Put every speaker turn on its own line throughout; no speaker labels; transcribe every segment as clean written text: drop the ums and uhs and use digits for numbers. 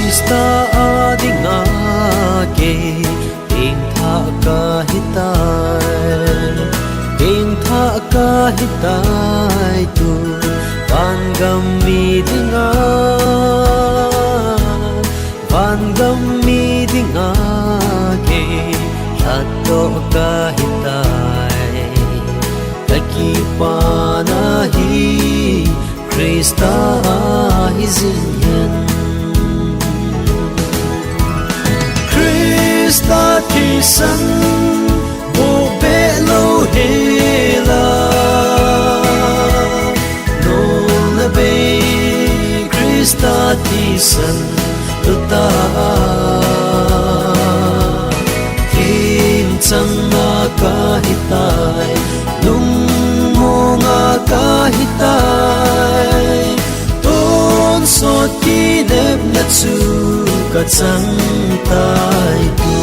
Krista adinga ke ting tha ka hitai tu van gam mi dinga ke hatto ka hitai taki panahi Krista hizinyan Krista kisan bo belo hela no na be Krista kisan uta kim chang na ka hitai lung mo nga ka hitai ton sot ki dep na chu ka chang tai tu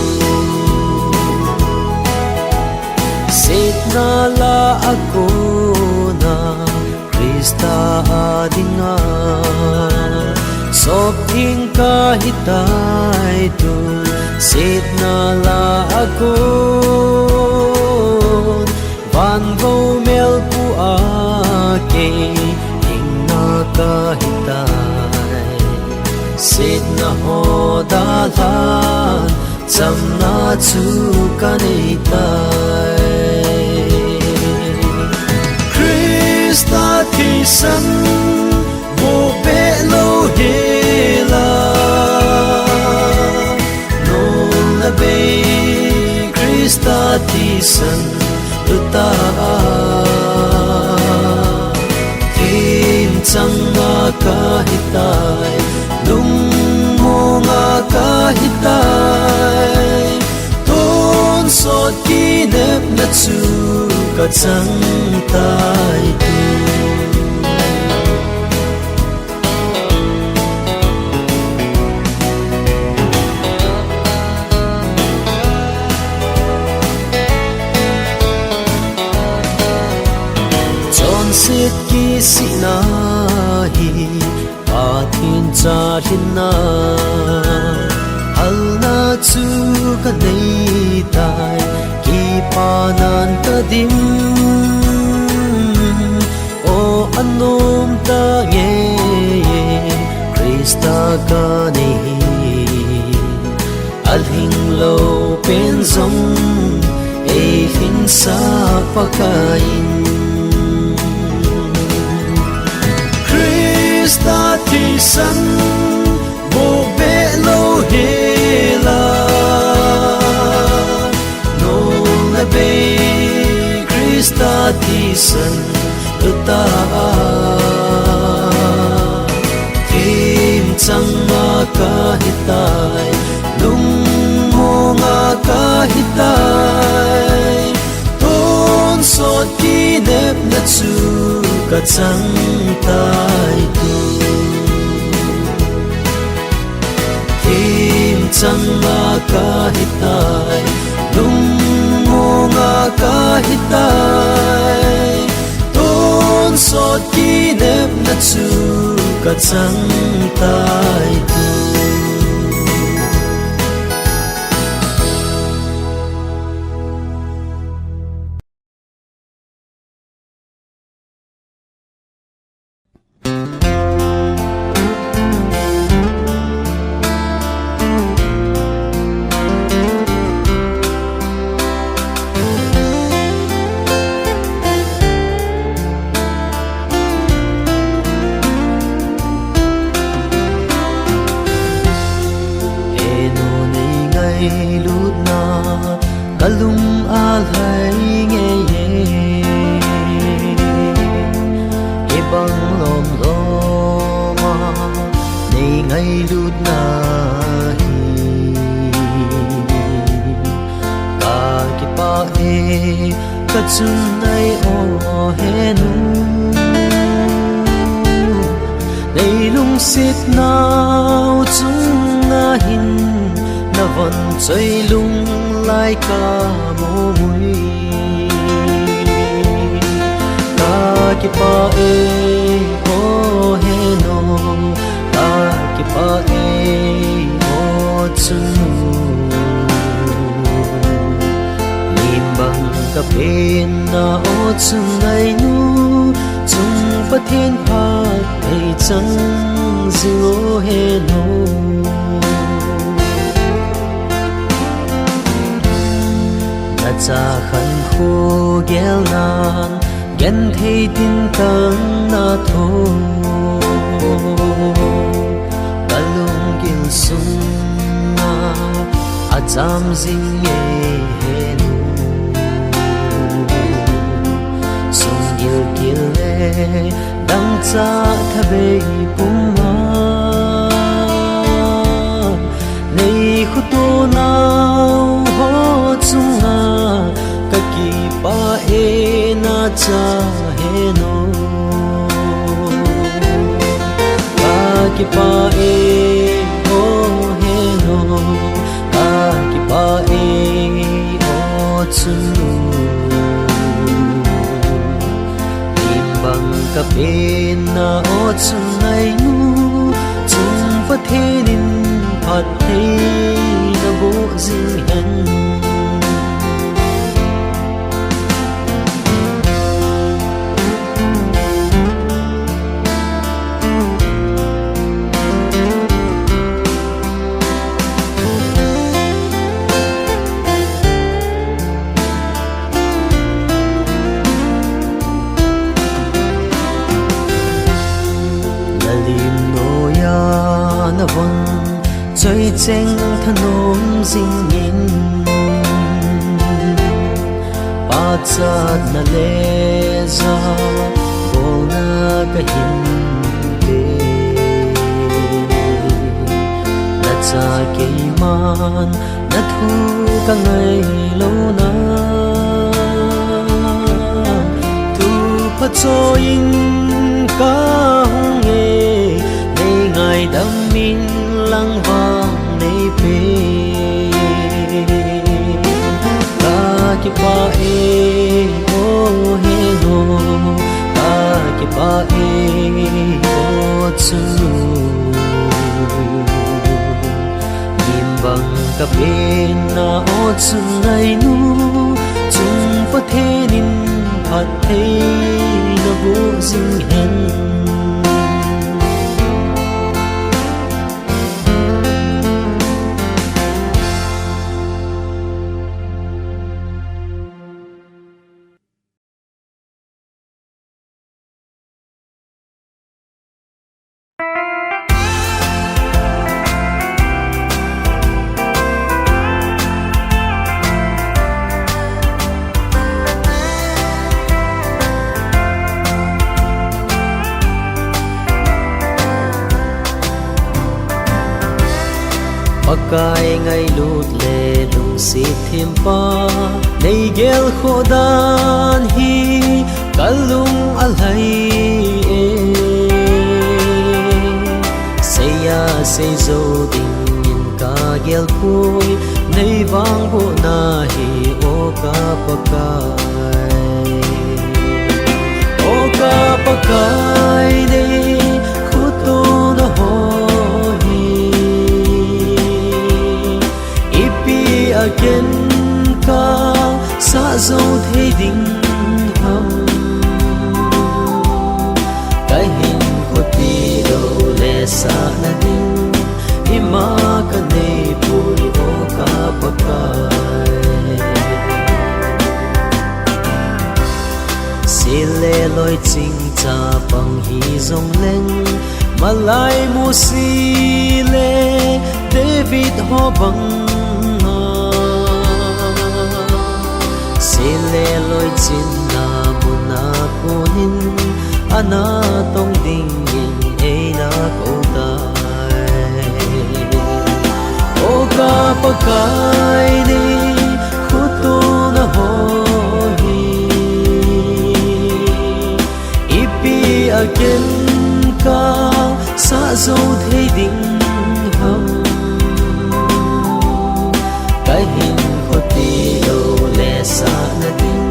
sit na la ako na Krista adinga sop ting ka hitai tu sit na la ako van go mel pu ake ting na ka hitai sit na ho da lan cham na chu ka nei tai Krista kisan bo be lo hela no na be Krista kisan uta kim chang na ka hitai lung mo nga ka hitai ton sot ki nep na chu ka chang tai tu sit ki sina hi pathin cha hinna halna chu ka nei tai ki panan ta dim o anom ta nge Krista ka nei alhing lo pen zong e hin sa pakain Krista kisan bo be lo hela no na be Krista kisan uta kim chang na ka hitai lung mo nga ka hitai ton sot ki nep na chu ka chang tai tu kim chang na ka hitai lung mo nga ka hitai ton sot ki nep na chu ka chang tai tu kalum alhai nge ye ibang lom loma nei ngai lut na hi ka ki pa e ka chun nai o he nu nei lung sit nau chung na hin na von chơi lung lai ca mô mui ka ki pa e o he no ka ki pa e o chunu nim bang ka pen na o chung ngai nu chung pathen pha thei chang zio he no na cha khan khu gel nan gen thei tin tang na tho balung gil sung na azam zing ye he nu sung gil gil le dang cha thabe pum ma nei khu to nau ho chung na ka ki pa e na cha he no ka ki pa e o he no ka ki pa e o chunu im bang ka pen na o chung nai nu chung pa the nin phat thei na bo jing hen最正他弄心音，把扎那勒扎，我那个心的，那扎给曼，那土个爱路那，土不做因个红耶，你爱的命。lang vang nei pe ka ki pa e o he no ka ki pa e o chunu nim bang ka pen na o chung nai nu chung pa the nin phat thei na bu jing hen Pakai ngai lut le lung si thêm pa nei gel khodan hi kalung alai e seya se zo ding in ka gel pui nei wang bo na hi o ka pakai nei khuto na ho again ka sa zo thei ding ham kai hin khoti do le sa na ding ima ka nei puri o ka pakai sile loi ching cha pang hi zong leng malai mu si le David ho bang sile loi chin na muna kunin ana tong ding in e na ko dai o ka pakai ni khutu na ho hi ipi again ka sa zo thei ding ham kai hin khoti lo le sa na ding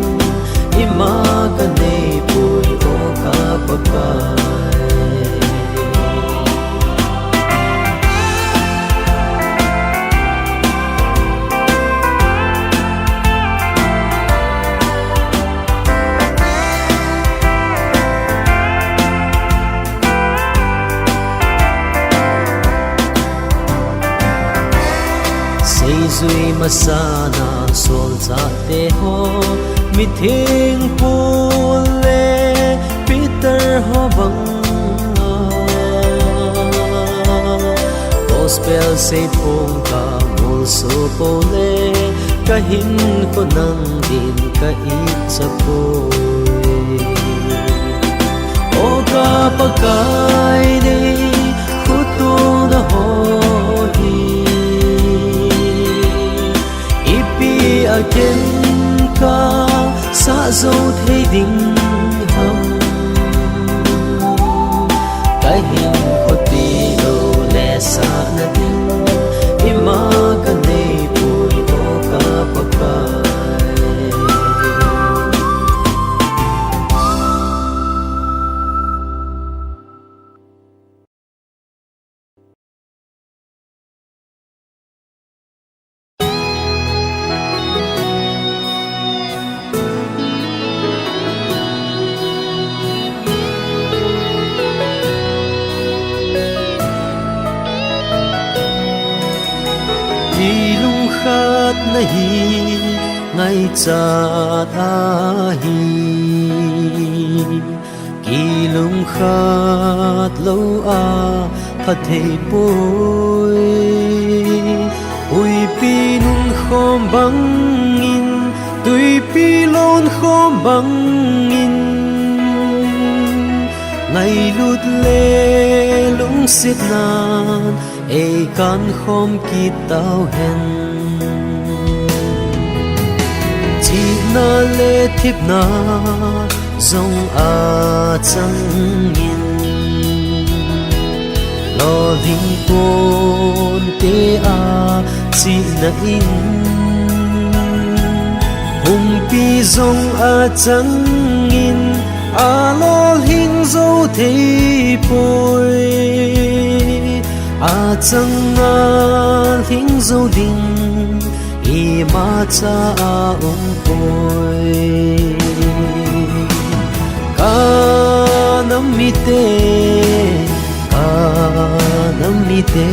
ima ka nei pui o ka pakai say zui masana sol za te ho mi thing pule Peter ho bang gospel say phong ka mul so pole ka hin ko nang din ka it sa poi o ka pakai nei khutu na ho hi ipi again ka sa zo thei ding ham ka hin ko ti lo le sa na ding ima ka nei pui o ka pakai khát nahi ngay cha ta hi kỳ lung khát lâu a phát thề bôi ui pi nun khom băng in tui pi lon khom băng in ngày lút lê lung xiết nan e can khom ki tao hen chỉ na lê thiếp na dòng a chẳng in lo linh tôn te a chỉ na in hùng pi dòng a chẳng in a lo linh dấu thế bôi a chẳng a linh dấu đình i ma cha a poi ka nam mi te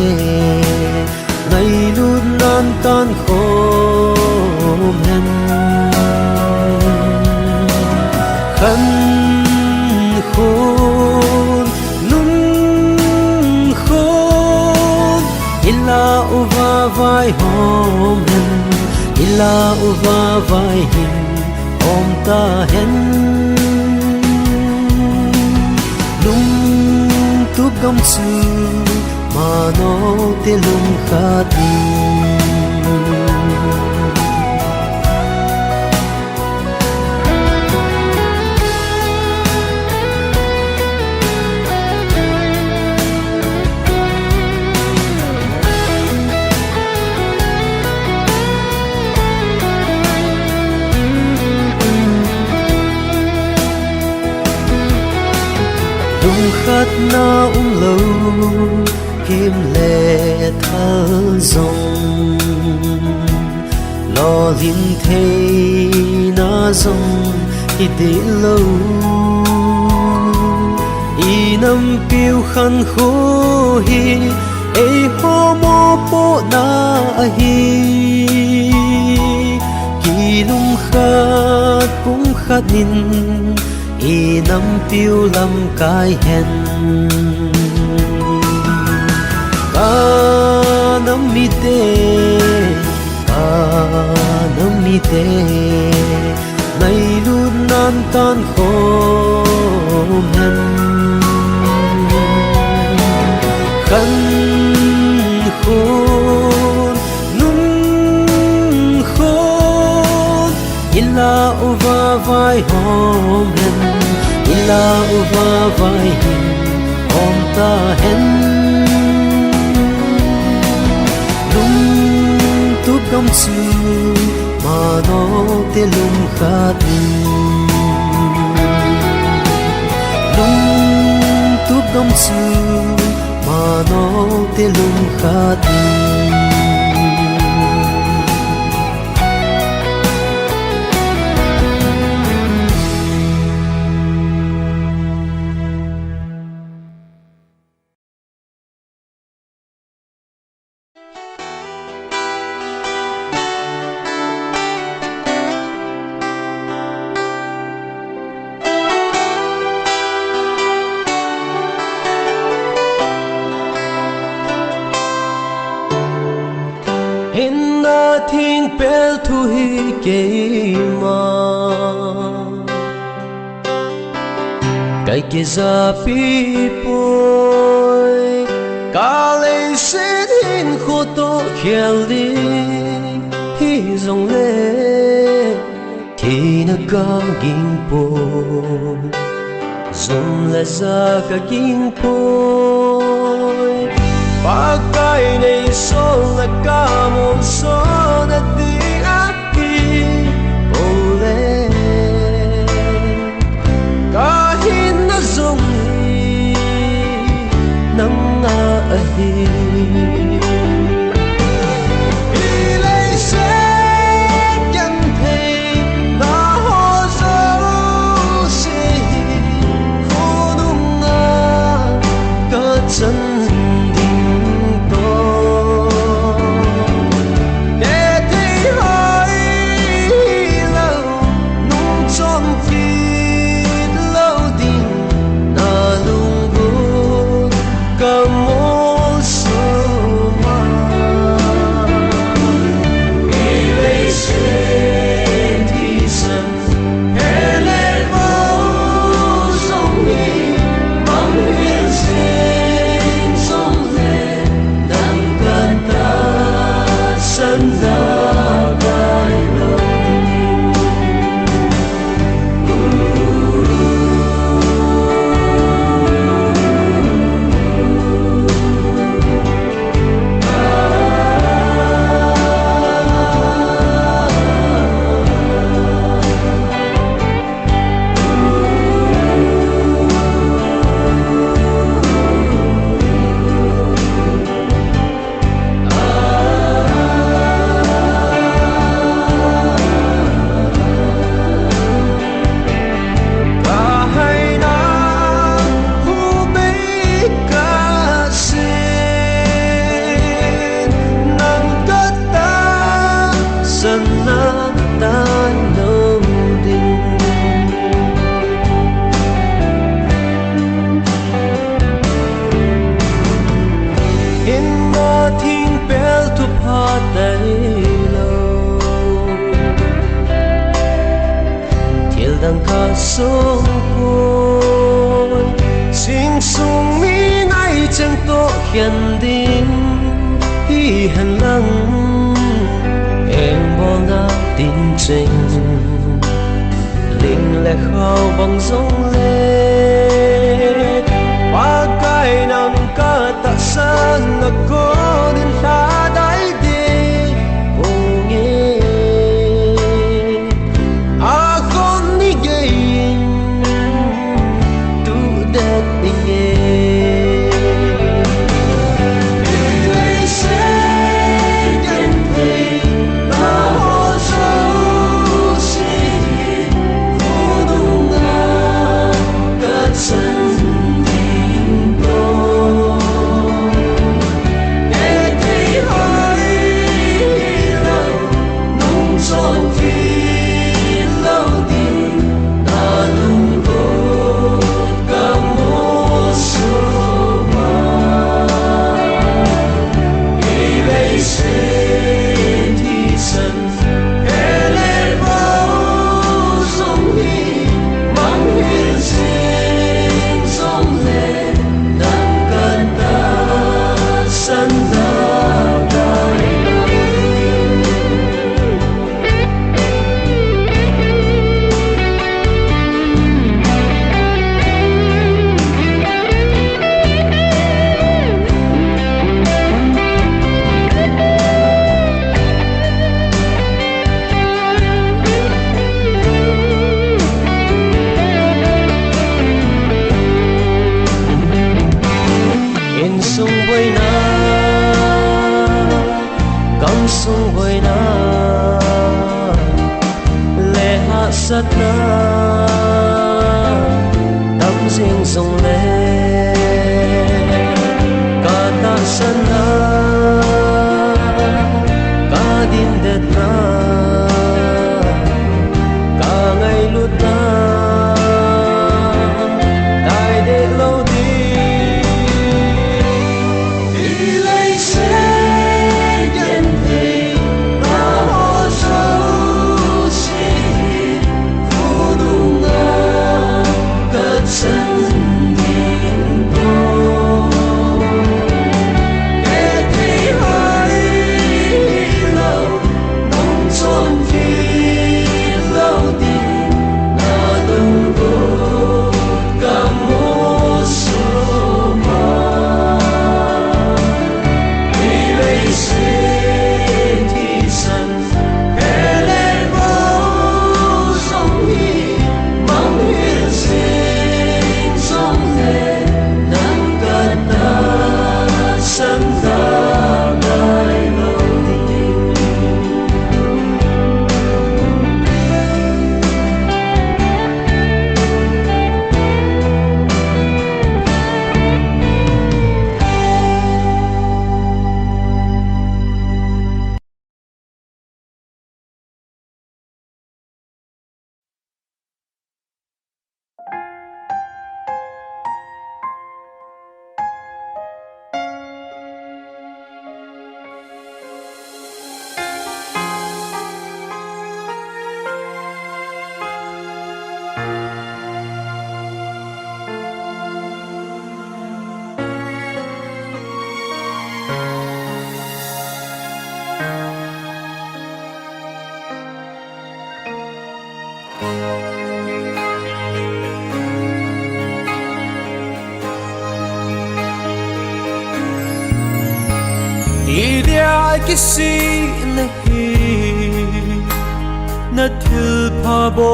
ngày luôn nan tan khom hen khăn khôn nun khôn illa uva vai hom hen illa uva vai hin om ta hen lung tu gam chu ma no te lung khat khát na lâu kim lệ thơ dòng lo linh thế na dòng ít lâu i năm piu khăn khô hi e ho mo po na hi kỳ lung khát cũng khát nín i năm piu lâm cái hen ka nam mi te ngày luôn nan tan khom hen khăn khôn nun khôn illa uva vai hom hen illa uva vai hin om ta hen lung tu gam chu ma no te lung khat lung tu gam chu ma no te lung khat in na thing pel thu hi ke ma kai ke za pi poi ka le sen hin kho to khial li hi zong le thì na ka ging po zum la za ka ging po pagkai nei so la ka mo so na di aki ole ka hin na zong hi nang a hi chân tình tôi để thấy hơi lâu nung trong khi lâu tình na lung buồn cả một số mà vì lấy sẽ thì dần hè lên vô sông đi mong nguyện sẽ sân ra gai lòng đang ca sông côi sinh sung mi nay chẳng to hiền din hi hàn lăng em bỏ na tin trình linh lệ khao bằng giống lệ ba cái nằm ca tạ san là có đến ta đáy đi ô nghe sung vơi na lệ hạ sát na tâm riêng sông lệ cả ta sân na cả din đất na cả ngày lút na đại để lâu đi lấy xe nhân tình Idia kisi nahi na thil phabo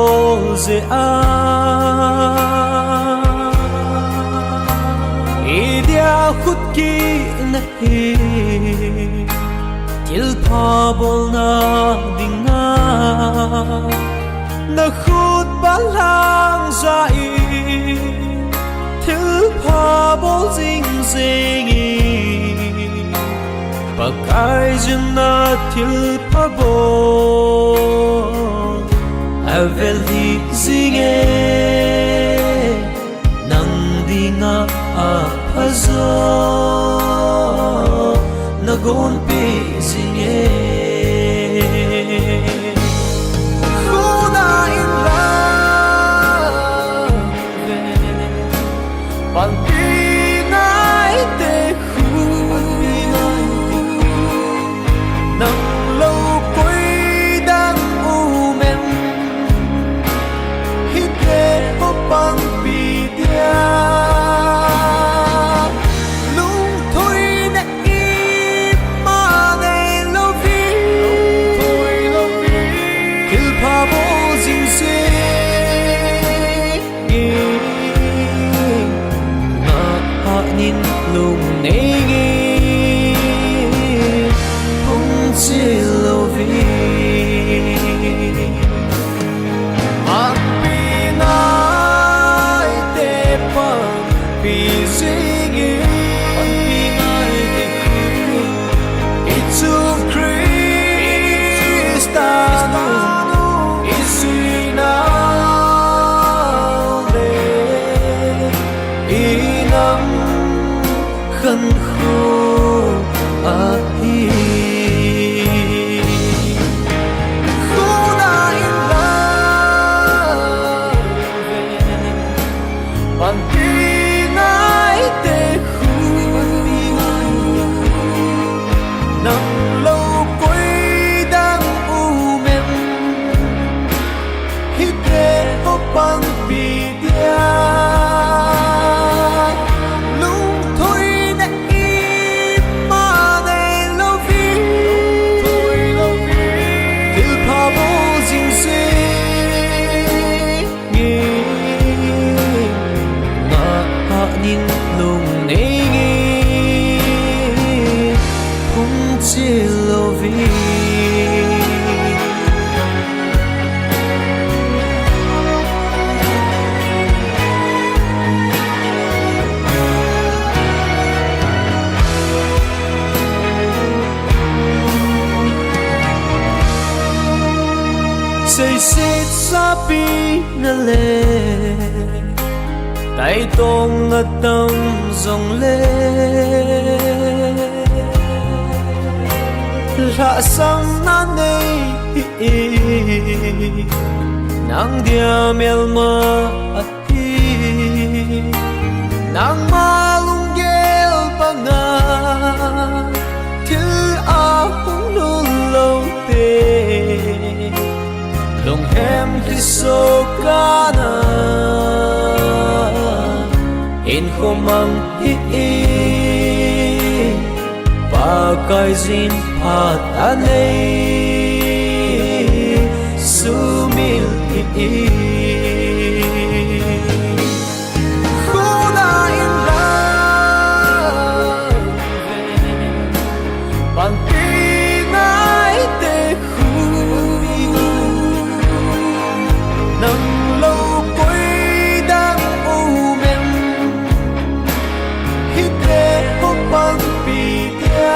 ze a Idia khut ki nahi thil phabo na dinga na khut balang zai thil phabo zing zingi Pakai jina til pabo Avel hi zinge Nang dinga apazo Nagon pi zinge Khuna in love Pantinay te Say sit sabi na le Tai tong na tam zong le La sang na nei Nang dia mel ma ati Nang malung gel pa nga Til akong lulaw te Long hem hiso kana In humang hii kai zin at anei sumil i Khuda in love bằng tiếng ai tê khu nắng lâu quay đang u mềm hít lệ hốc bằng bì tia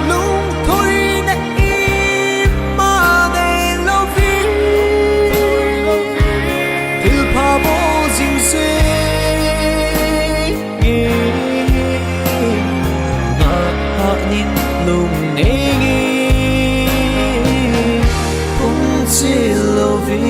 lung thôi nè im mà để lâu vì từ pha bố dinh suy ngã nín lung nê cũng chỉ lâu vì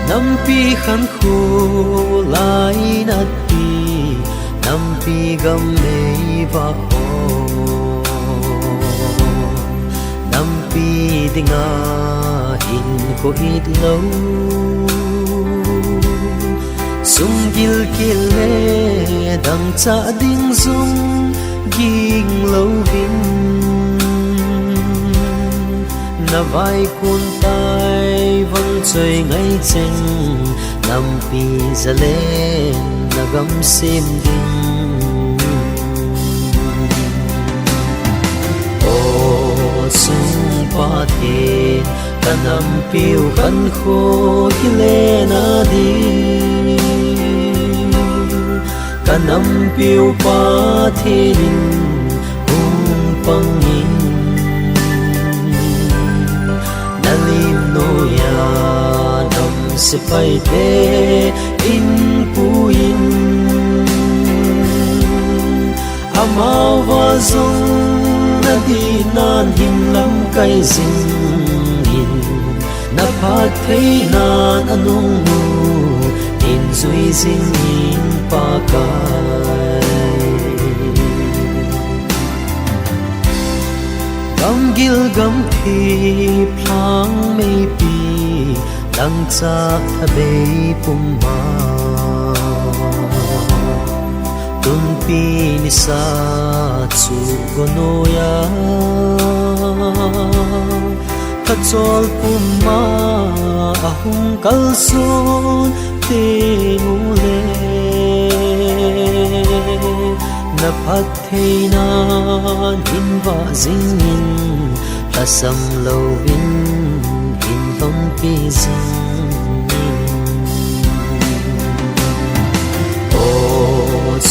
Nampi khan khu lai nat pi nampi gam nei va ho nampi dinga in ko it lo sum gil kil le dang cha ding zum ging lo vin na vai kun tai vang chơi ngay chừng nam pi ra lên na gam sim ding o sung pa the kanam piu kan kho kile na di kanam piu pa the din hung pang in nalim no ya nam se pai te in puin amao va zong na di nan him lam kai zin in na phat thei nan anung mu in zui zin in pa kai gam gil gam thi phlang mei pi dang cha thabe pum ma tun pi ni sa chu gonoya ka chol pum ma ahung kal son te mule na phat thei na hin va zing in asam lo vin in vong pi zing o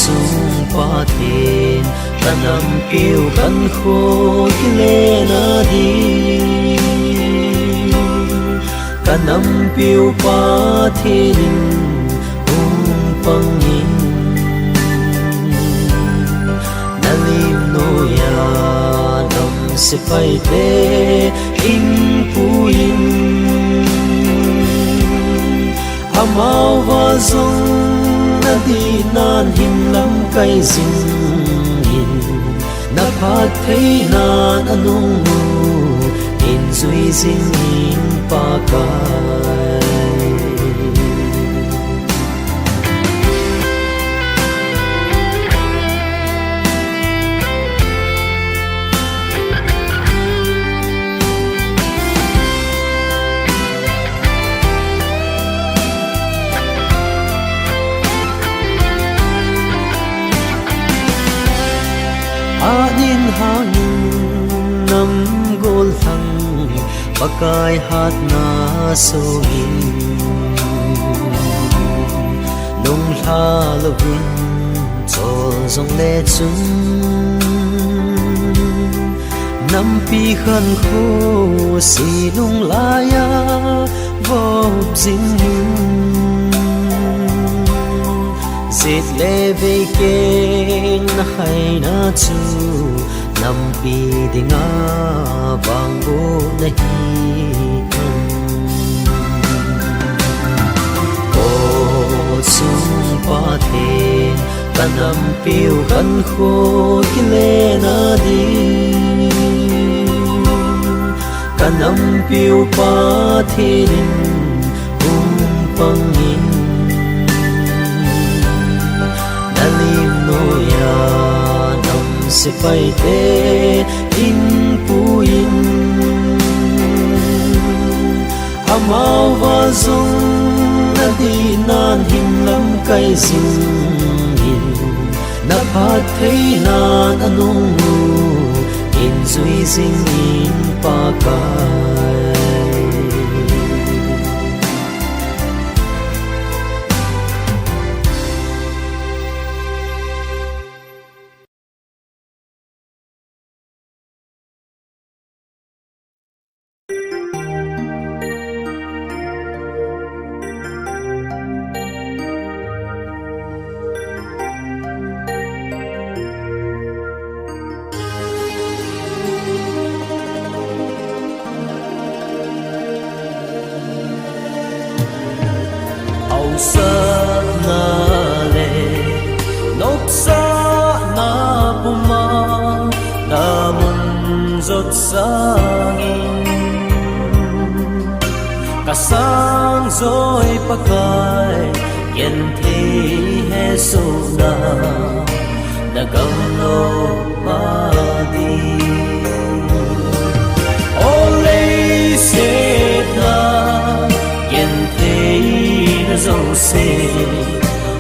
sung pa tin kanam piu kan kho kile na di kanam piu pa thin hung pang in nalim no ya nam se pai te in puin amao va zong na di nan him lam kai zin in na phat thei nan anung mu in zui zin in pa kai adin hangin nam gol thang pakai hat na soin lung la lovin chol zong le chung nắm pi khăn khô xì nung laya vô dính dệt lê về kênh hay na chu nắm pi đi ngã vàng vô na hi ô sung pa the ta nắm piu khăn khô ki lê na đi kanam piu pa thirin pangin nalim noya nam se pai te in puin amau va zung na di nan hin lam kai zung hin na phat thei nan anung in zui zing in pa kai sa na le nop sa na puma na mun zot sangin kasang zoi pakai yen the he so na nagam lo ma di ole se na yen the zo se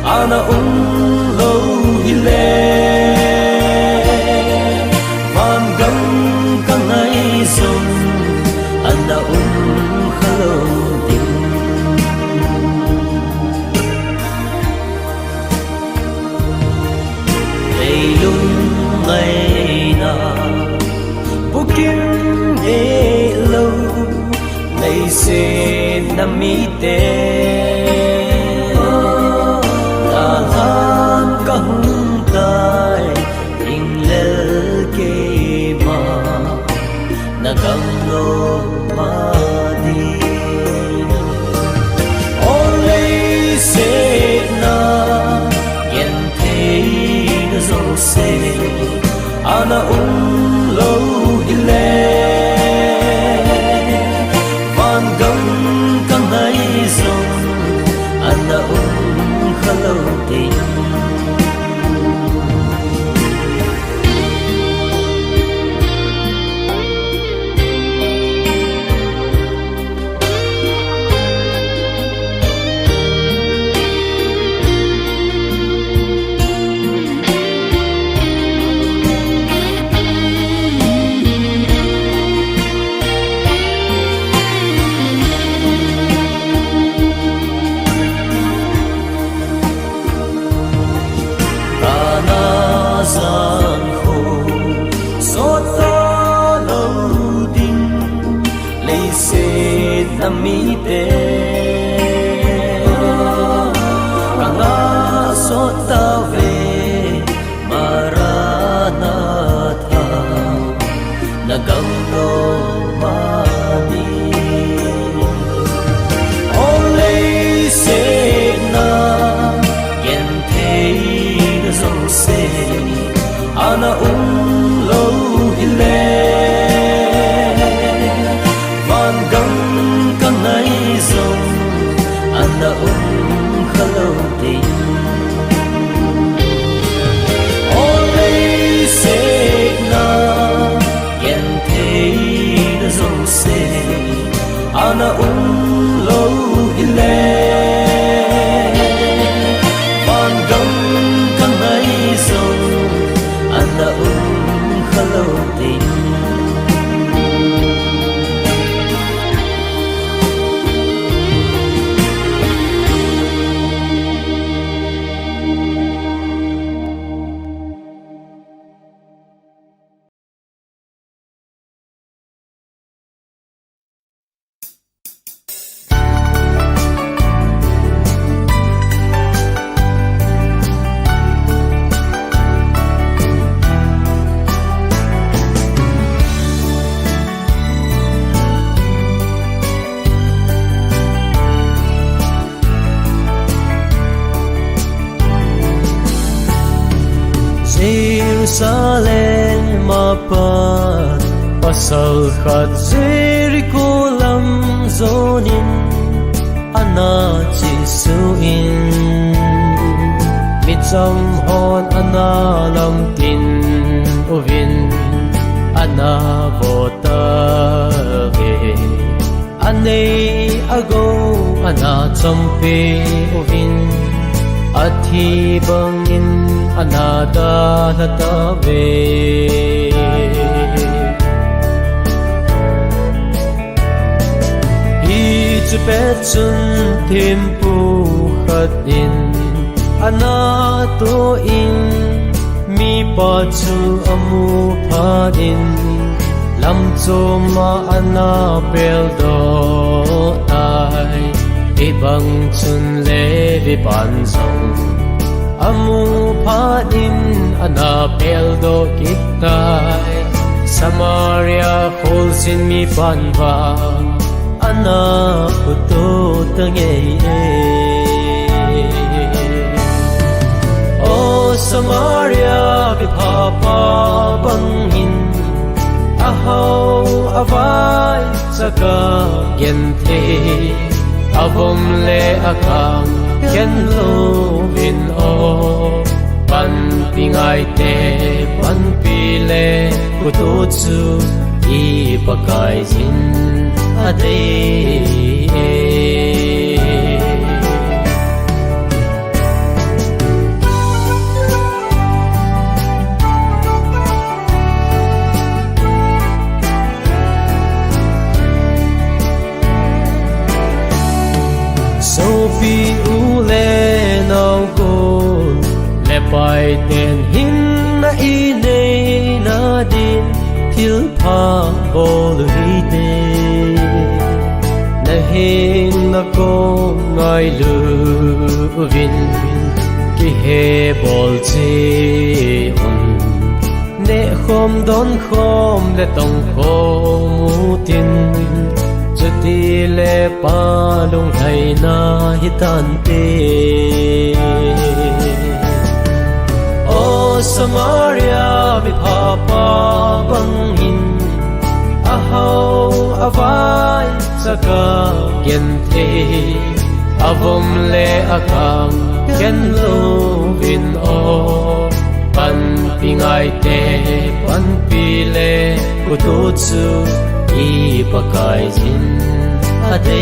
ana lo hile van gam kan ai zong ana khalo din leilung mai na bukin e lo lei se na mi te nagam lo ma di ole se na yen thei na zo se ana lo ile van gam kan ai zo ana khalo te Jerusalem apat pasal khat Jericho lam zonin ana Jesuin mi cham hon ana lam tin ovin ana vota ve anei ago ana champe ovin athi bangin anada latave hi pet chun tempu khat in ana to in mi pa chu amu pha in lam choma ana bel do tai ibang chun le vi pan song amu pha in ana bel do kitai Samaria falls in mi pan va ana puto tange o Samaria vi papa bangin ahau avai saka gente avom le akang ken lo vin o pan pingai te pan pile puto chu I pakai jin ade Sophie ule nau gon le pai ten hin na ine na din til pa bol hi te na hin na ko ngai lu vin ki he bol che un ne khom don khom le tong khom tin ti le pa lung thai na hi tan te o Samaria vi papa bang hin a hau avai saka gen te avom le akang ken lo vin o pan pingai te pan pi le kutu chu I pakai jin ade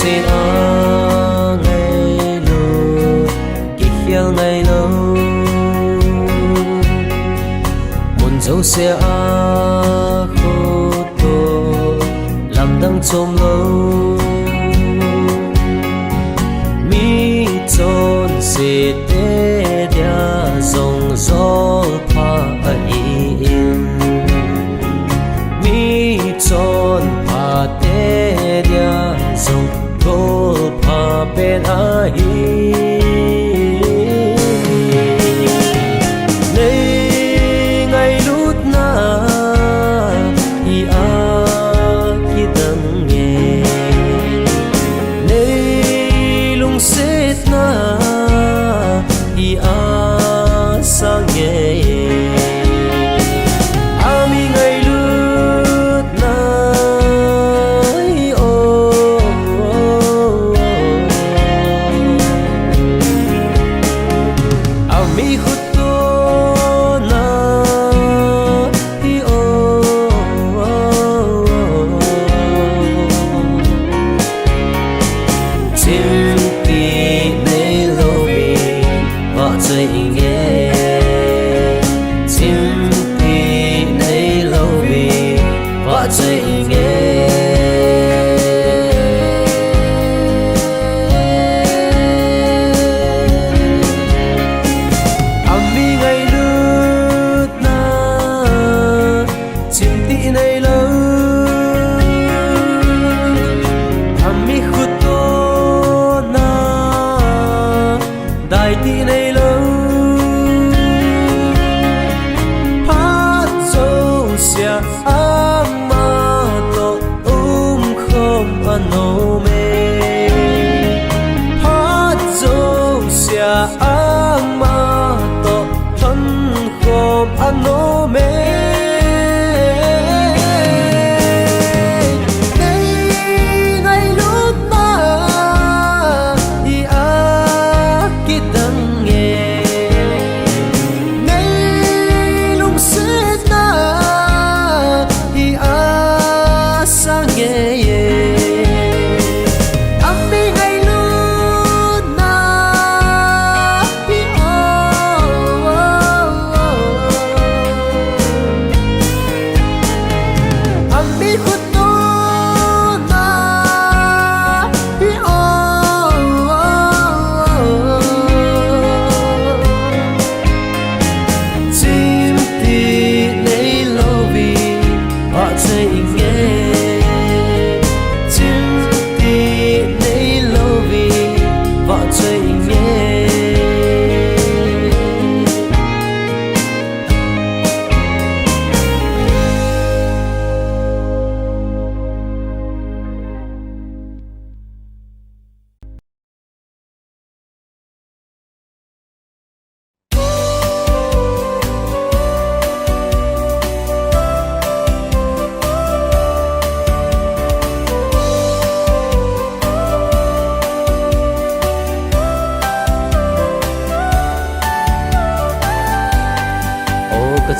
sin sẽ khô tô làm đang chôm lâu mi chôn sẽ té dia dòng gió pha in mi chôn pha té dia dòng gol pha bên ai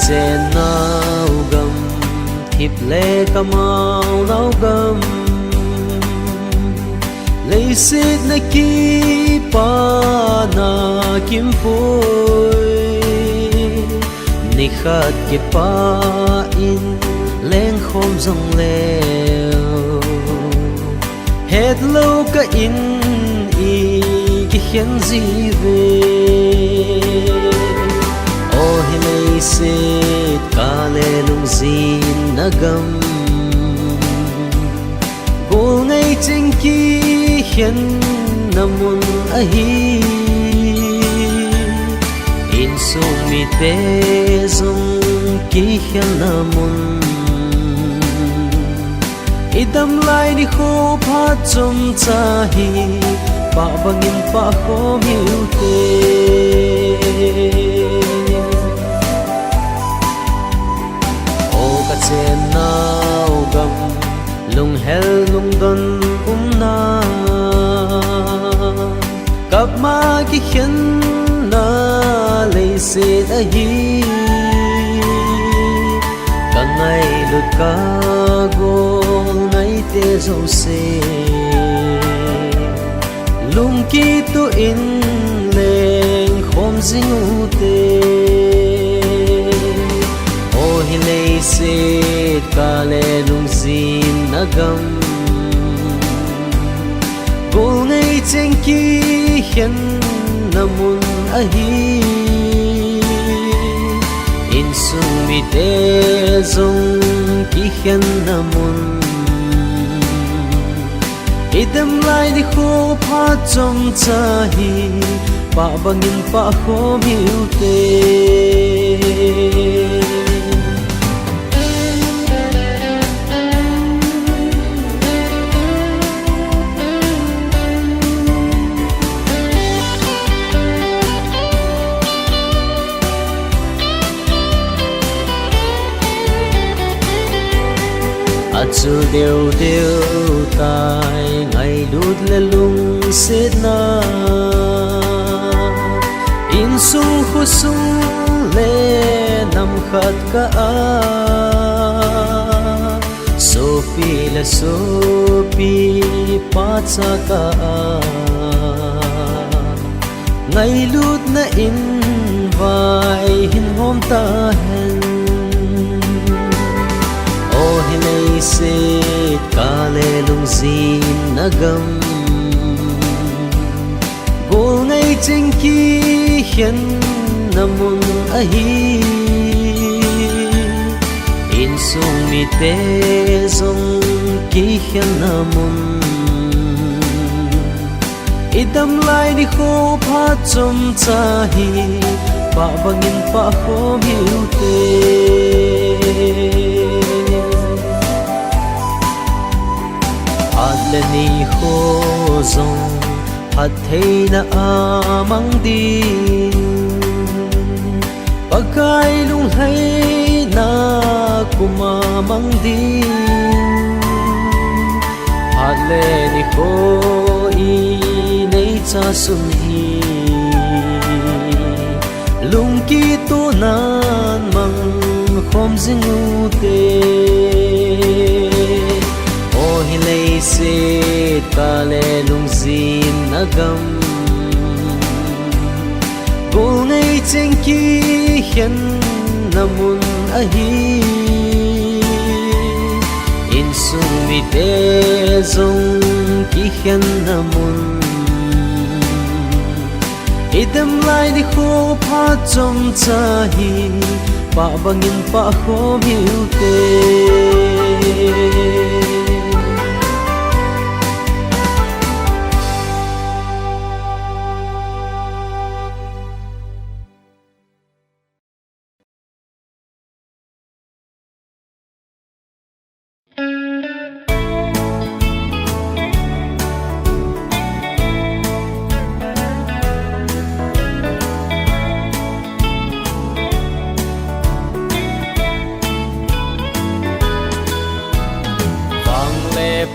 chen nau gam thip le kamau nau gam lấy xít na ki pa na kim pui ni khat ke pa in leng khom zong leo het lo ka in i ki hian zi ve sit kale lung zin nagam gol ngay ching ki hian namun ahi in sung mi te zong ki hian namun idam lai ni kho pha chom cha hi pa bangin pa khom hiu te chen nau gam lung hel lung don na kap ma ki hian na le se da hi ka ngai lut ka go ngai te zo se lung ki tu in leng khom zingu te ka le lung zin nagam bul ngei cheng ki hian namun ahi in sung mi te zong ki hian namun idam lai di kho pha chom cha hi pa bangin pa kho miu te chu đều đều tai ngày đút lên lung xếp na in sung khu sung le nằm khát cả sopi la sopi pa cha cả ngày lút na in vai hin hôm ta hen hilay sit kale lung zin nagam bul ngay cheng ki hian namun ahi in sung mi te zong ki hian namun idam lai di kho pha chom cha hi pa bangin pa kho miu te leni kho zong hat thei na amang di pakai lung hai na kuma mang di hat leni kho i nei cha sun hi lung ki to nan mang khom zingu te hilay sit kale lung zin nagam bul ngay cheng ki hian namun ahi in sung mi te zong ki hian namun idam lai di kho pha chom cha hi pa bangin pa kho miu te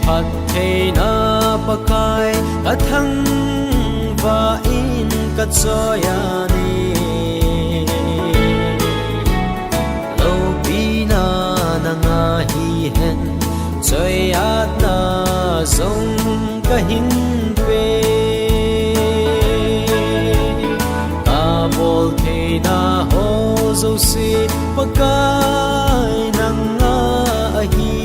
Phật thầy na pakai kathang va in katsoyani lo bina nanga hi hen choyat na zong kahin pe ka bol thei na ho zo si pakai nanga hi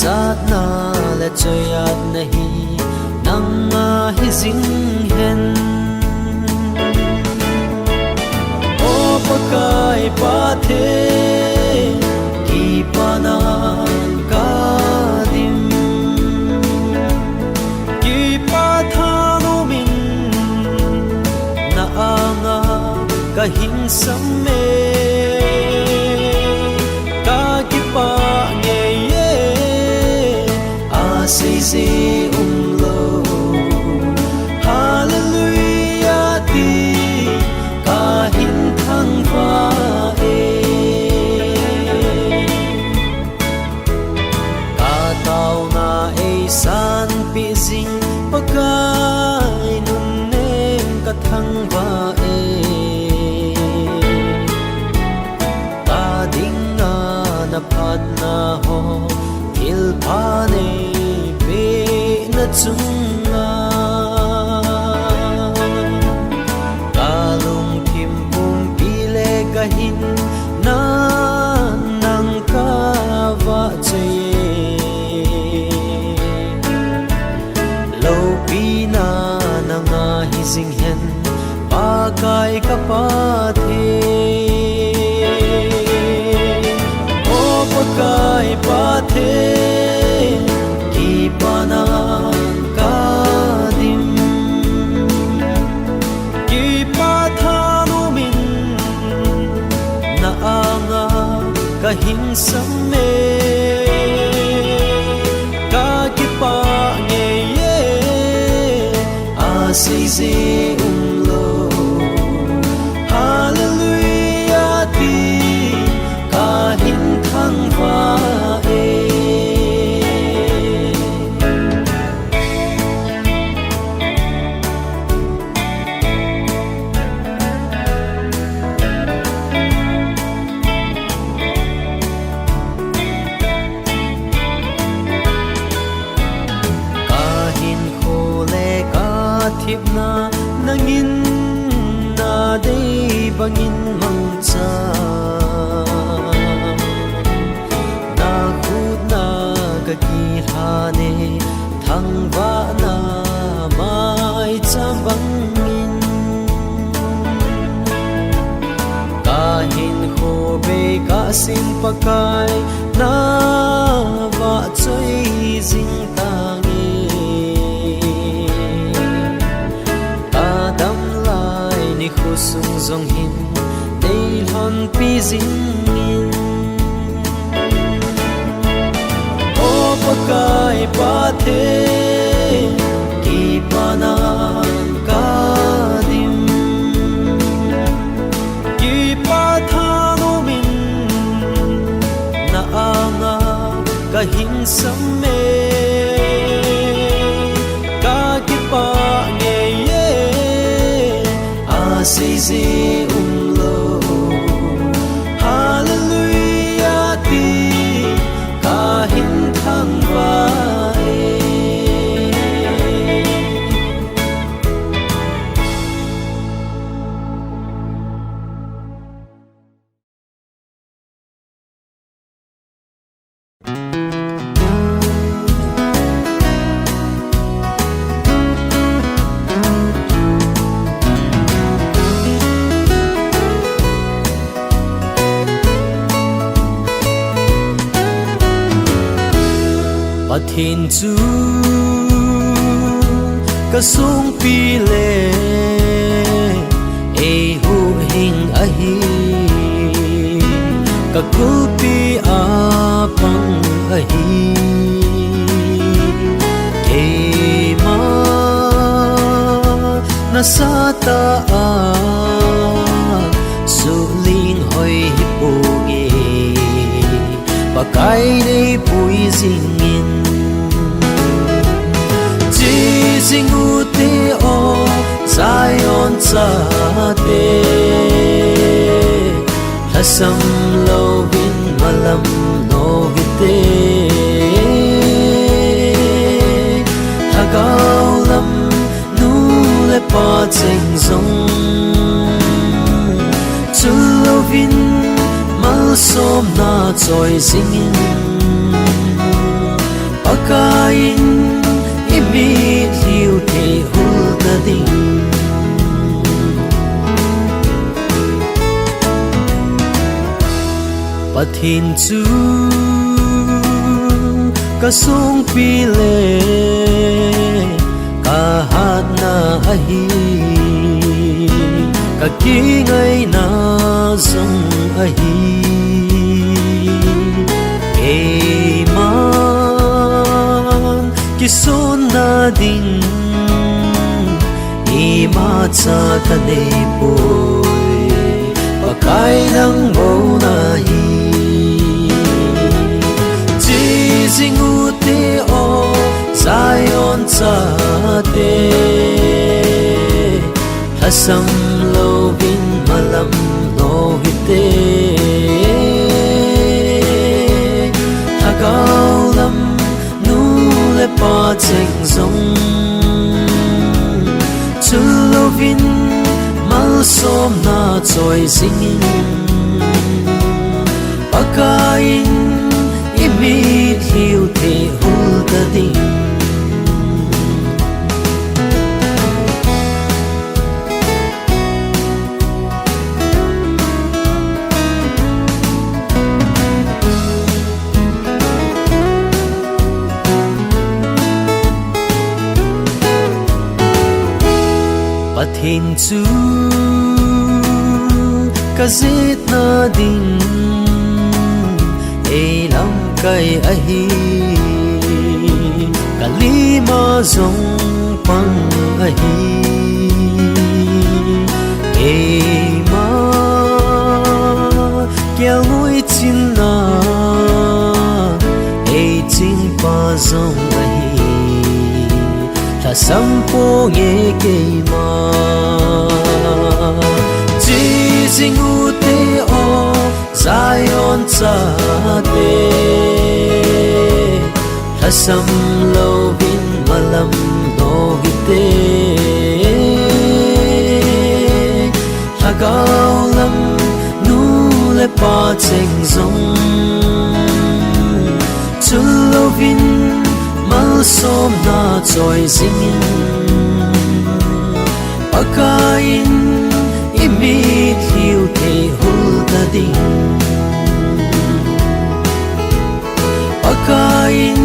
chát na le choyat nahi nanga hi zing hen o pakai pa the ki pana ka dim ki pa tha no min na anga ka hin sam me ka ki pa se lo hallelujah ti ka hin thang va ka tau na e san pi zing pakai nun nem ka thang va ka ding na phat na ho il pa ne kahin na nang kawa chaye lo pina nanga hizing hen pakai kapathe o pakai pathe ki pana kadim ki pathanu min na anga kahin samme ka ki pa nge ye a se umlo hallelujah ti kahin thang va thiếp na nangin na dei bangin mangcha na khut na ka ki hane thang va na mai cham bangin ka hin kho be ka sin pakai na va choi jing tang khusung zong hin dei hon pi jing in o pakai pathe ki pana kadim ki pathanu min na anga kahin samme ka ki pa nge se umlo hallelujah ti kahin thang va Pathin chu ka sung pi le e hu hing a hi ka kul pi a pang a hi ke ma na sa ta a su ling hoi hi pu ge pakai nei pui jing in jing u te o Zion cha te hasam lo bin malam no hite hagao lam nu le pa cheng zong chu lo vin mal som na choi sing in pakain imi liu te hul ta ding Pathin chu ka sung pi le ka hat na a hi ka ki ngai na zong a hi e man ki son na ding i ma cha ta nei poi pakai nang mo na hi jing u te o Zion cha te hasam lo bin malam no hite hagao lam nu le pa cheng zong chu lo vin mal
som na choi singin pakain imi thiu the hul ta ding Pathin chu ka zit na ding e lam kai a hi ka lima zong pang a hi e ma kya ngui chin na e chin pa zong a hi ta sampo nge ke ma ji zingu te o Zion cha te ta sam lo bin malam no hi te ta gao lam nu le pa cheng zong chu lo bin mal som na choi singin pakain imi thiu the hul ta ding pakain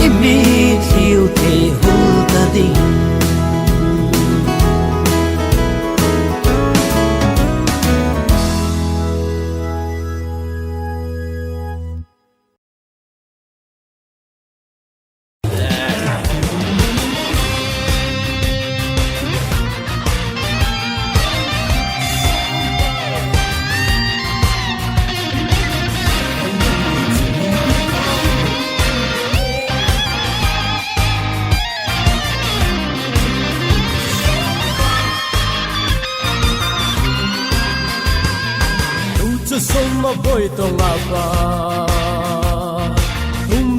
imi thiu the hul ta ding
sông mà bơi tàu ngà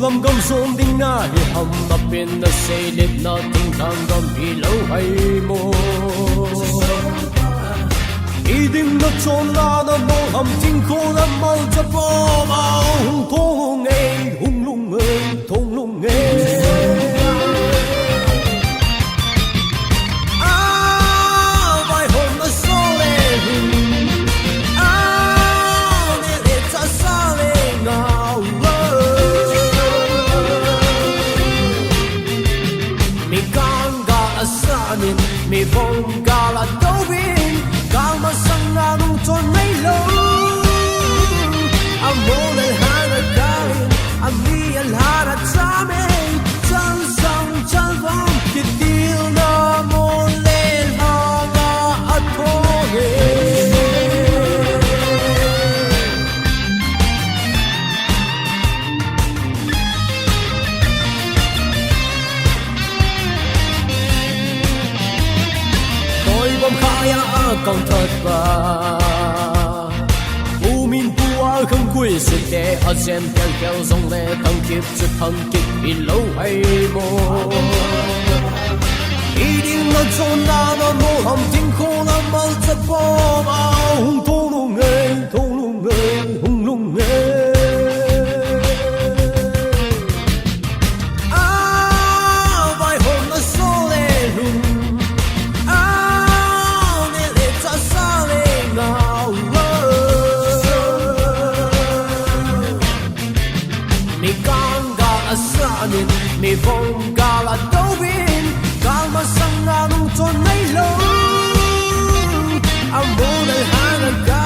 lâm gom sông đinh na hi hầm na bên na say lip na ting thang gom hi lâu hay mô ý đinh na chôn na na mô hầm ting khô na mau cho bò mau hung thong nghe hung lung nghe thong lung nghe mi vong ga la do bin ga ma sang na nung chon nei lo amor el hana kain ami el hana chame chan sang chan vong ki dil na mo le ha ga athoge khaya công thật và u min bua không quy sự để ở trên theo theo dòng lệ tăng kiếp sự thân kịch bị lâu hay mô ý định nó trốn na nó mô hầm tinh khô nó mau chất bò bao hung thô lung nghề hung lung nghề mi vong ga la do bin ga ma sang na nung chon nei lo amor el hana ga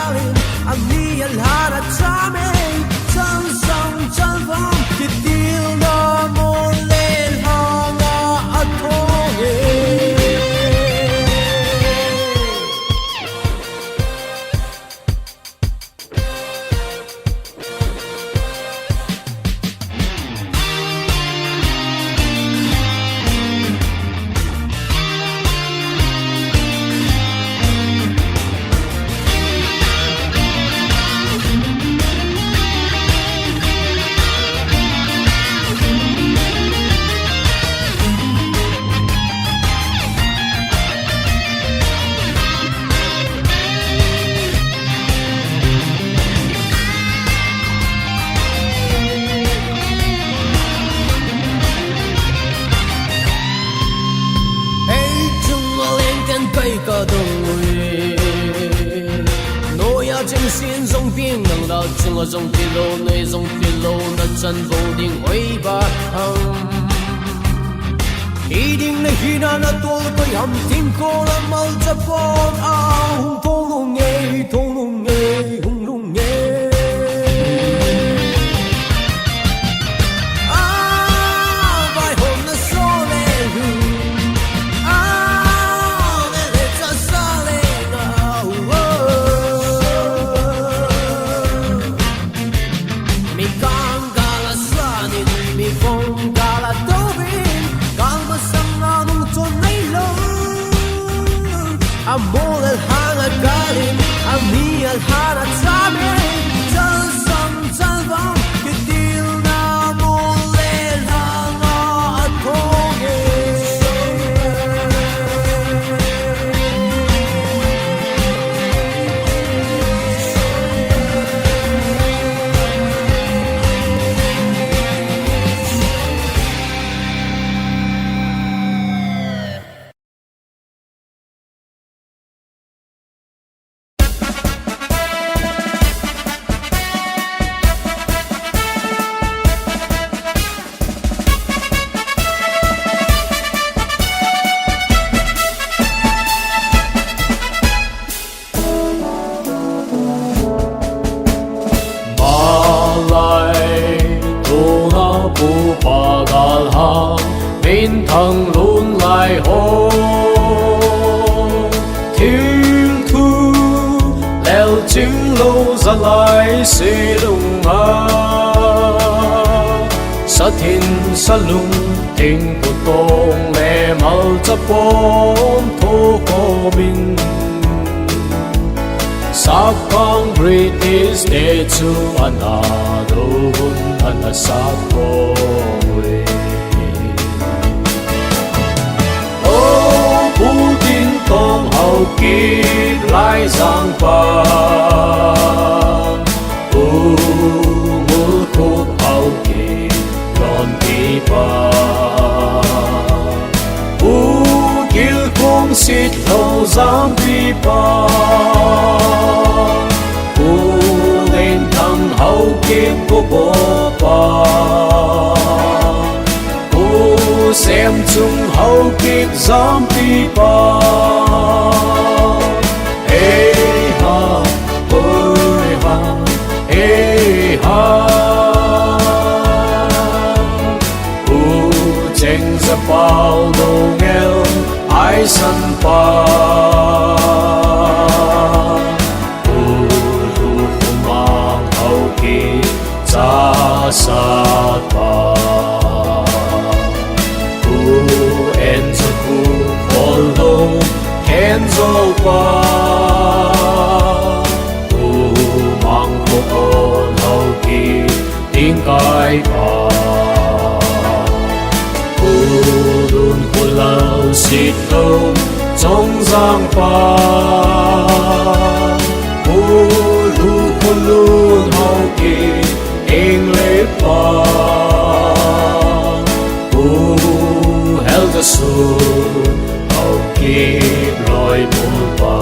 先中邊能到整個中鐵路內中鐵路那真否定會吧一定的希那那多了個任天過了冇着幫啊通通耶通通耶通通耶Amor el hana galim, ami el hana tame, tal sam talvam, kedil na mol el hana atoge.
Bên thằng luôn lại hô thiên thu leo chính lâu ra lại sẽ đông ha sa thiên sa lung tình của tông mẹ mau chấp bom thô cô mình sa con British để chu another sa cô Tôm hậu kiếp lại giang pa ngũ khúc hậu kiếp còn đi pa kiêu cung xịt thâu giang đi pa lên thằng hậu kiếp của bố pa xem chung hậu kiếp giang đi pa hey ha hey ha chênh ra bao đồ nghèo ai sân pa lu mang hậu kiếp ra sát pa en cho cu follow hands over mang cô hậu kỳ tiếng cai pa luôn cô lao xịt lâu trong giang pa lu cô luôn hậu kỳ in lệ pa held the soul hậu kiếp lối muôn pa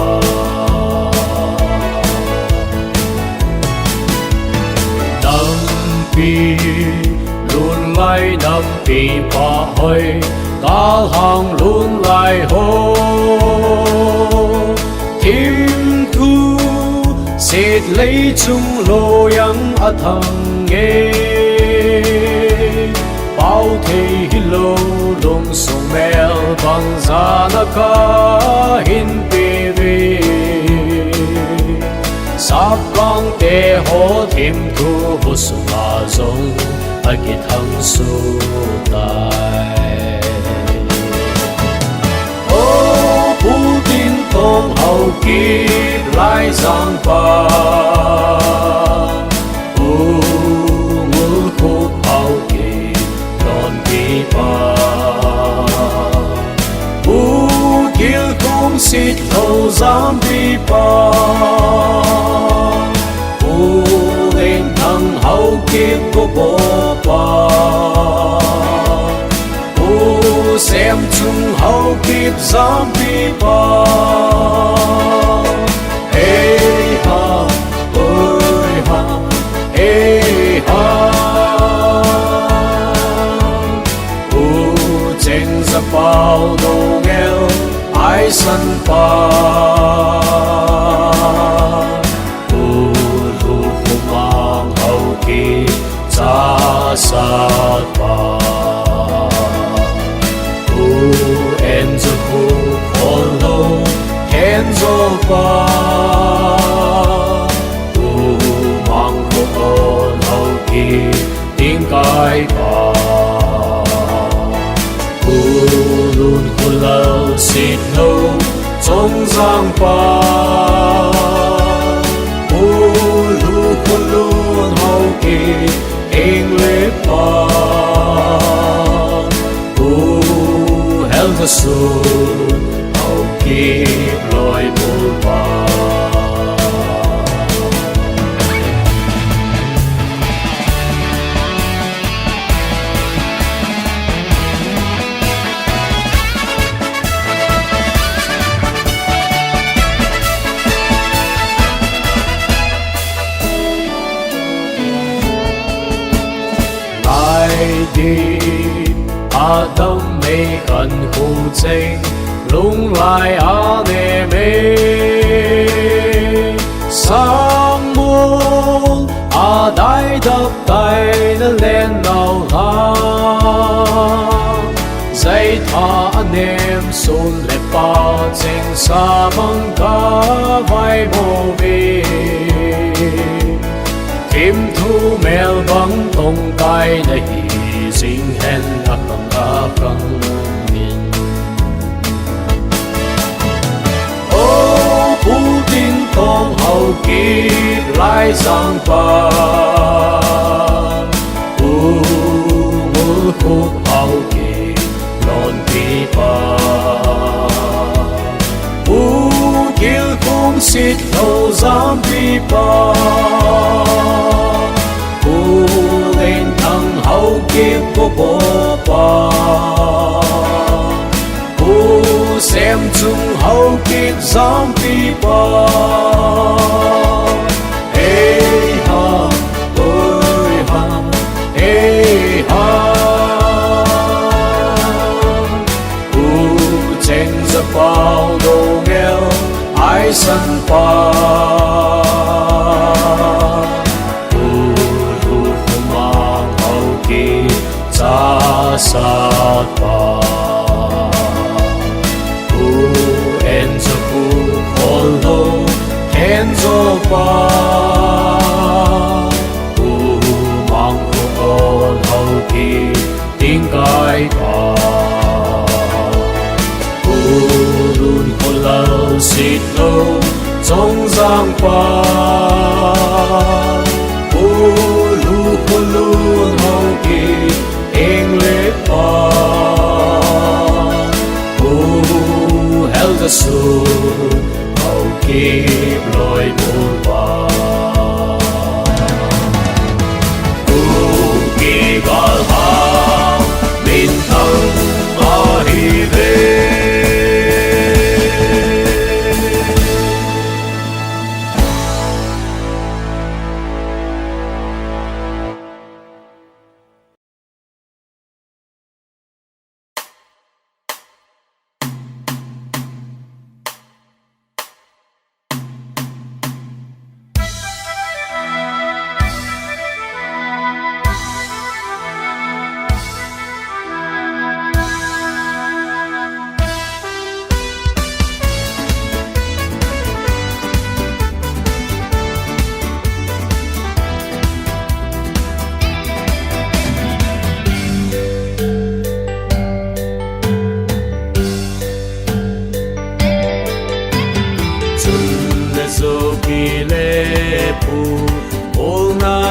đam pi luôn lại đam pi pa hơi cả hàng luôn lại hô thiên thu xịt lấy chung lô yang a thằng nghe bao thế lô lung sung mel bằng giá na ca hin bê bê sắp băng tê hô thêm thu vô sung a dông a kì thăng su tai ô bù tin tông hậu kiếp lại giang pa ngũ khúc hậu kiếp còn đi pa kiêu cung xịt thâu giam đi pa lên thằng hậu kiếp của bố pa xem chung hậu kiếp giam đi pa hey ha ai sân pa u lu mang hậu kỳ cha sát pa u en zo pu khol lo en zo pa u mang khol hậu kỳ tiếng cai pa luôn khôn lâu xịt lâu trong giang pa lu khôn luôn hậu kỳ in lệ pa hel the soul hậu kỳ loi bul pa đi Adam mê gần khu chính lung lại ane mê sang muôn đại đập tay nó lên nào ha dây tha anh em xuân lệ ba chính sa măng cá vai mô vi kim thu mèo băng tông cay này sinh hẹn ác căng miền ô phú tin tông hậu kỳ lại giang pa ngũ khúc hậu kỳ lon pi pa kiêu cung xịt thâu giam pi pa lên thằng hậu kiếp của bố pa xem chung hậu kiếp giam pi pa hey ha ơi ha hey ha trên giấc bao đồ nghèo ai sân pa cha sát pa en zo pu khol lo en zo pa mang khol hậu kỳ tiếng cai pa luôn khol lo xịt lo trong giang pa lu khol luôn hậu kỳ in lệ pa held the soul hậu kỳ loi bul pa kỳ gal ha min thăng ma hi ve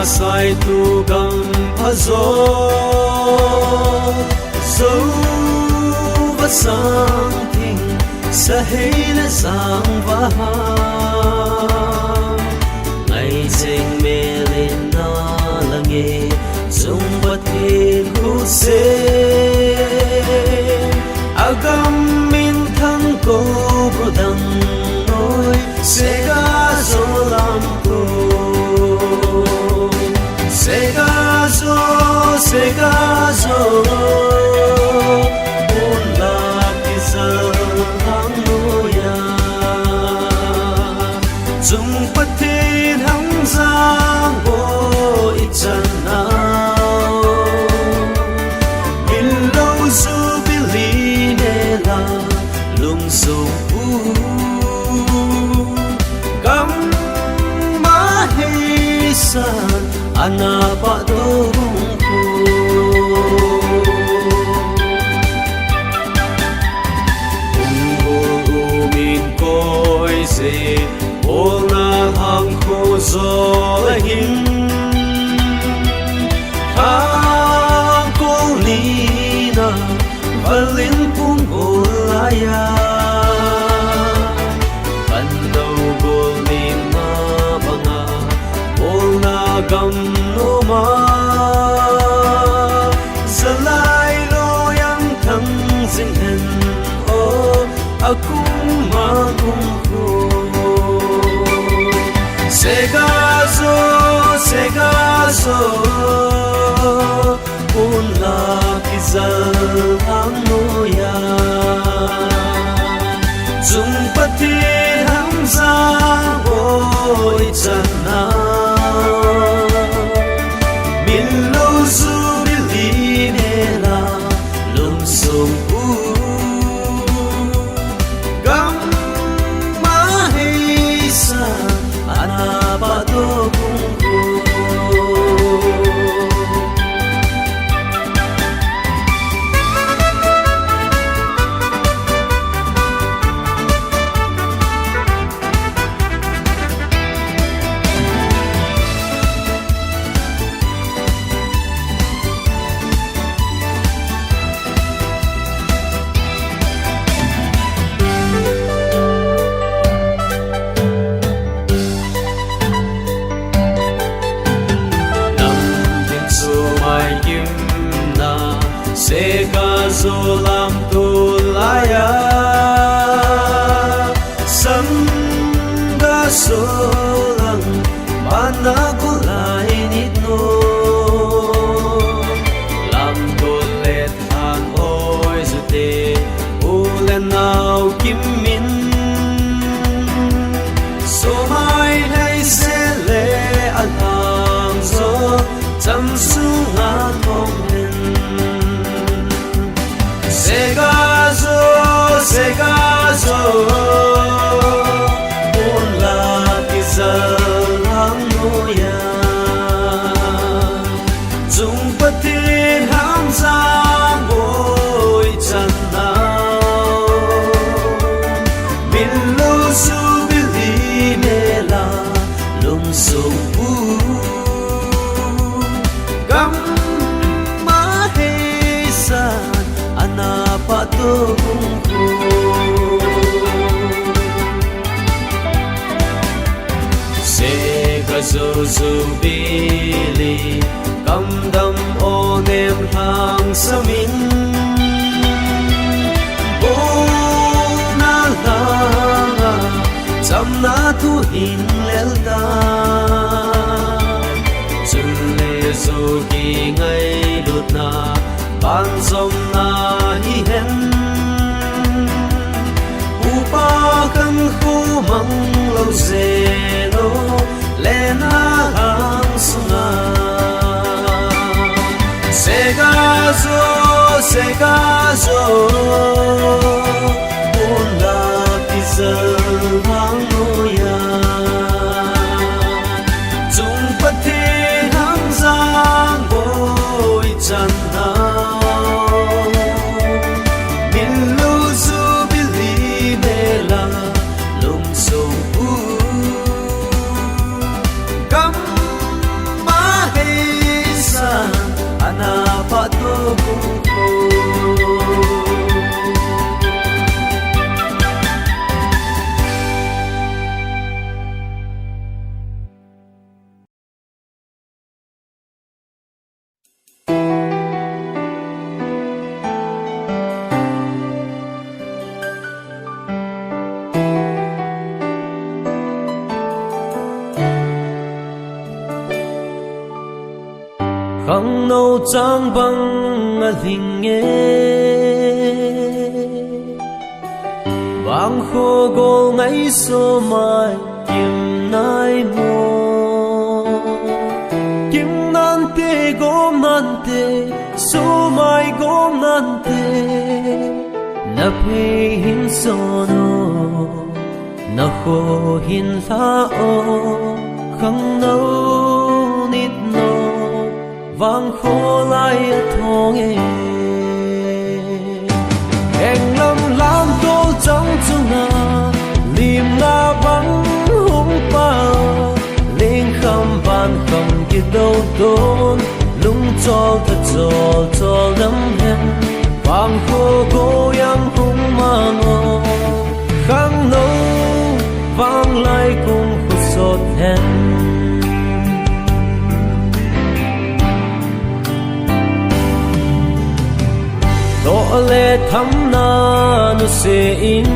sai tu gam azo zo va something sahila sang va ngày sinh melin na lange zung batin hu se agam min thang ko brodang noi sega zolam ko Segazo, un la kizal hang no san anapa tugungko umin ko'y si ona ang kuzolahin ang kulina balin pong ulaya gam noma zalai loyang thang zingen o akung magungko segazo unla kizal ang noya zumpati hamza boy chana Zolam tulaya sangga solang panagulay nitno lam tulet han oy zute ulen nau kimin somay hay sele alhang zo samsungan monghen Segazo unla kizal ang noya zungpatin hamzang boy chanao bilusu bili mela lungsung gam mahesa anapa tugungko segazo bili kamdam onem hang samin bona langa chamna tu hin lelda chule zogi ngai lutna ban som na hi hen upa kan khu mang lo zelo lena hang sunga segazo unla kizal hang noya zungpati hamzang boy channa anapa tugungko khang nâu trang băng hình nghe vang khô gô ngay số mai kim nai mô kim nan tê gom nan tê số mai gom nan tê na pe hin sono na khô hin tha o khang nâu vang khô lại thong em lâm lam tô trắng chung na lim na vắng hung bao lên khăm van khăm kia đâu tôn lung cho thật trò cho lắm hen vang khô cô yang hung mang ngô khang nâu vang lại cùng khô sốt hen độ lệ thắm na nu se in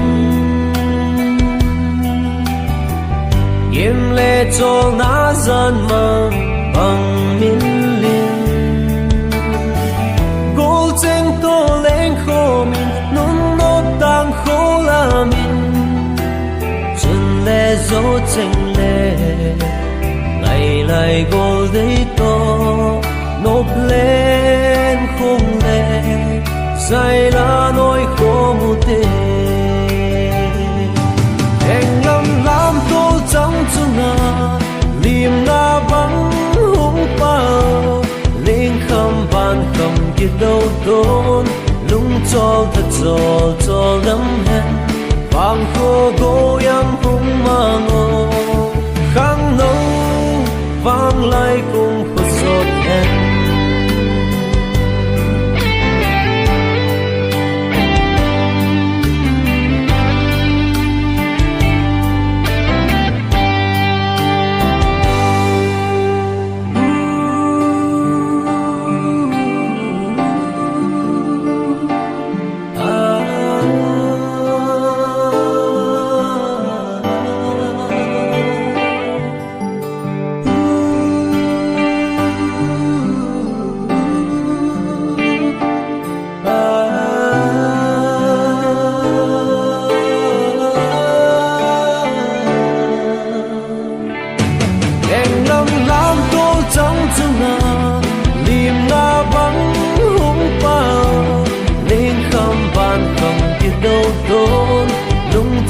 yếm lệ cho na dân mà bằng min liên gol cheng to lên khô min nun nốt đang khô la min chân lệ dấu cheng lệ ngày lại gol đấy to nộp lên không lệ dài là nỗi khổ mu tê em lâm lam tô trắng chung na lim na vắng hung bao lên khăm van khăm kia đâu tôn lung cho thật gió cho lắm hen vang khô cô yang hung mang ngô khang nâu vang lại cùng khô sốt hen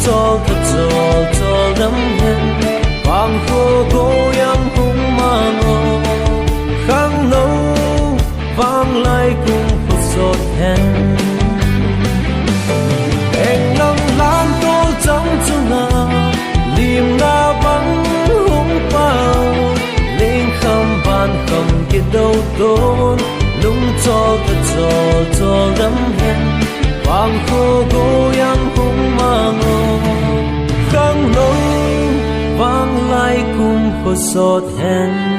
cho thật gió cho lắm hen vang khô cô yang hung mang ngô khang nâu vang lại cùng khô sốt hen em lâm lam tô trắng chung na lim na vắng hung bao lên khăm van khăm kia đâu tôn lung cho thật gió cho lắm hen vang khô cô yang hung mang ngô khang nâu vang lại cùng khô sốt hen